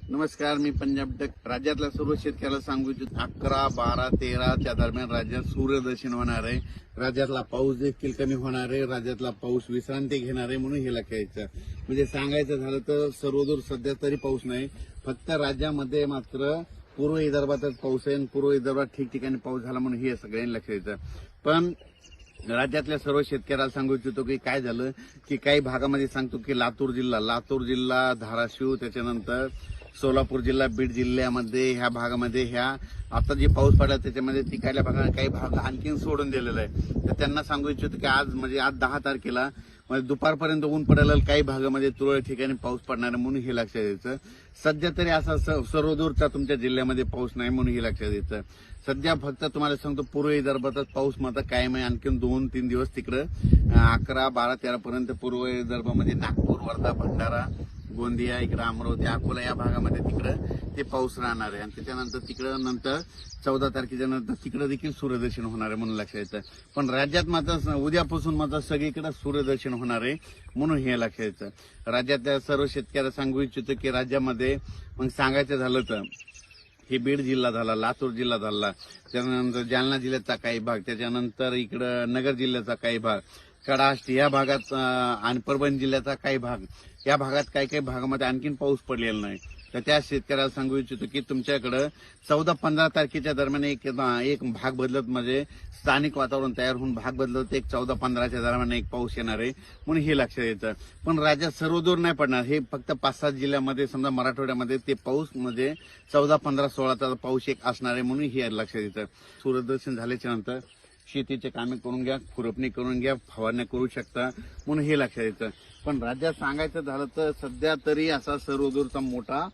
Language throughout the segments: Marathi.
नमस्कार, मी पंजाब डक. राज्यातल्या सर्व शेतकऱ्याला सांगू इच्छितो 11, 12, 13च्या दरम्यान राज्यात सूर्यदर्शन होणार आहे. राज्यातला पाऊस देखील कमी होणार आहे. राज्यातला पाऊस विश्रांती घेणार आहे म्हणून हे लक्षात घ्यायचं. म्हणजे सांगायचं झालं तर सर्वदूर सध्या तरी पाऊस नाही, फक्त राज्यामध्ये मात्र पूर्व विदर्भातच पाऊस आहे आणि पूर्व विदर्भात ठिकठिकाणी पाऊस झाला म्हणून हे सगळ्यांनी लक्षात घ्यायचं. पण राज्यातल्या सर्व शेतकऱ्याला सांगू इच्छितो की काय झालं की काही भागामध्ये सांगतो की लातूर जिल्हा, धाराशिव, त्याच्यानंतर सोलापूर जिल्हा, बीड जिल्ह्यामध्ये ह्या भागामध्ये ह्या आता जे पाऊस पडला त्याच्यामध्ये तिकडल्या भागात काही भाग आणखीन सोडून दिलेला आहे. तर त्यांना सांगू इच्छितो की आज 10 तारखेला म्हणजे दुपारपर्यंत ऊन पडेल, काही भागामध्ये तुरळक ठिकाणी पाऊस पडणार आहे म्हणून हे लक्षात द्यायचं. सध्या तरी असा सर्वदूरचा तुमच्या जिल्ह्यामध्ये पाऊस नाही म्हणून हे लक्षात द्यायचं. सध्या फक्त तुम्हाला सांगतो पूर्व विदर्भातच पाऊस मात्र कायम आहे. आणखीन 2-3 दिवस तिकडं 11, 12, 13 पर्यंत पूर्व विदर्भामध्ये नागपूर, वर्धा, भंडारा, गोंदिया, इकडं अमरावती, अकोला या भागामध्ये तिकडं ते पाऊस राहणार आहे. आणि त्याच्यानंतर तिकडं नंतर 14 तारखेच्या नंतर तिकडं देखील सूर्यदर्शन होणार आहे म्हणून लक्षात येतं. पण राज्यात मात्र उद्यापासून मात्र सगळीकडे सूर्यदर्शन होणार आहे म्हणून हे लक्षात येतं. राज्यातल्या सर्व शेतकऱ्याला सांगू इच्छितो की राज्यामध्ये मग सांगायचं झालं तर हे बीड जिल्हा झाला, लातूर जिल्हा झाला, त्यानंतर जालना जिल्ह्याचा काही भाग, त्याच्यानंतर इकडं नगर जिल्ह्याचा काही भाग, कडाष्ट या भागात आणि परभणी जिल्ह्याचा काही भाग, या भागात काही भागामध्ये आणखीन पाऊस पडलेला नाही. तर त्या शेतकऱ्याला सांगू इच्छितो की तुमच्याकडं 14-15 तारखेच्या दरम्यान एक भाग बदलत म्हणजे स्थानिक वातावरण तयार होऊन भाग बदलत 14-15च्या दरम्यान एक पाऊस येणार आहे म्हणून हे लक्षात येतं. पण राज्यात सर्वदूर नाही पडणार, हे फक्त 5-7 जिल्ह्यामध्ये समजा मराठवाड्यामध्ये ते पाऊस म्हणजे 14, 15, 16चा पाऊस एक असणार आहे म्हणून हे लक्षात येतं. सूर्यदर्शन झाल्याच्या नंतर शेतीचे कामे करून घ्या, खुरपणी करून घ्या, फवारण्या करू शकता म्हणून हे लक्षात येतं. पण राज्यात सांगायचं झालं तर सध्या तरी असा सर्वदूरचा मोठा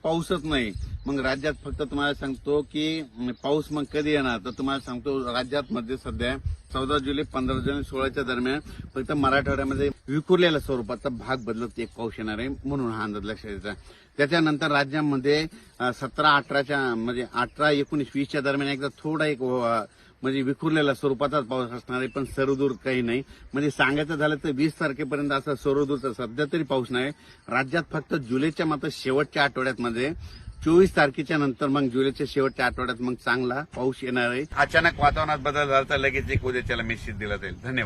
पाऊसच नाही. मग राज्यात फक्त तुम्हाला सांगतो की पाऊस मग कधी येणार तर तुम्हाला सांगतो राज्यात मध्ये सध्या 14 जुलै, 15 जुलै, 16च्या दरम्यान फक्त मराठवाड्यामध्ये विखुरलेल्या स्वरूपाचा भाग बदलत एक पाऊस येणार आहे म्हणून हा अंदाज लक्षात येतो. त्याच्यानंतर राज्यामध्ये 17, 18च्या म्हणजे 18, 19, 20च्या दरम्यान एकदा थोडा एक म्हणजे विखुरलेल्या स्वरूपाचाच पाऊस असणार आहे, पण सर्वदूर काही नाही. म्हणजे सांगायचं झालं तर 20 तारखेपर्यंत असा सर्वदूरचा सध्या तरी पाऊस नाही. राज्यात फक्त जुलैच्या मात्र शेवटच्या आठवड्यात मध्ये 24 तारखेच्या नंतर मग जुलैच्या शेवटच्या आठवड्यात मग चांगला पाऊस येणार आहे. अचानक वातावरणात बदल झाला तर लगेच एक उद्याच्याला मेसेज दिला जाईल. धन्यवाद.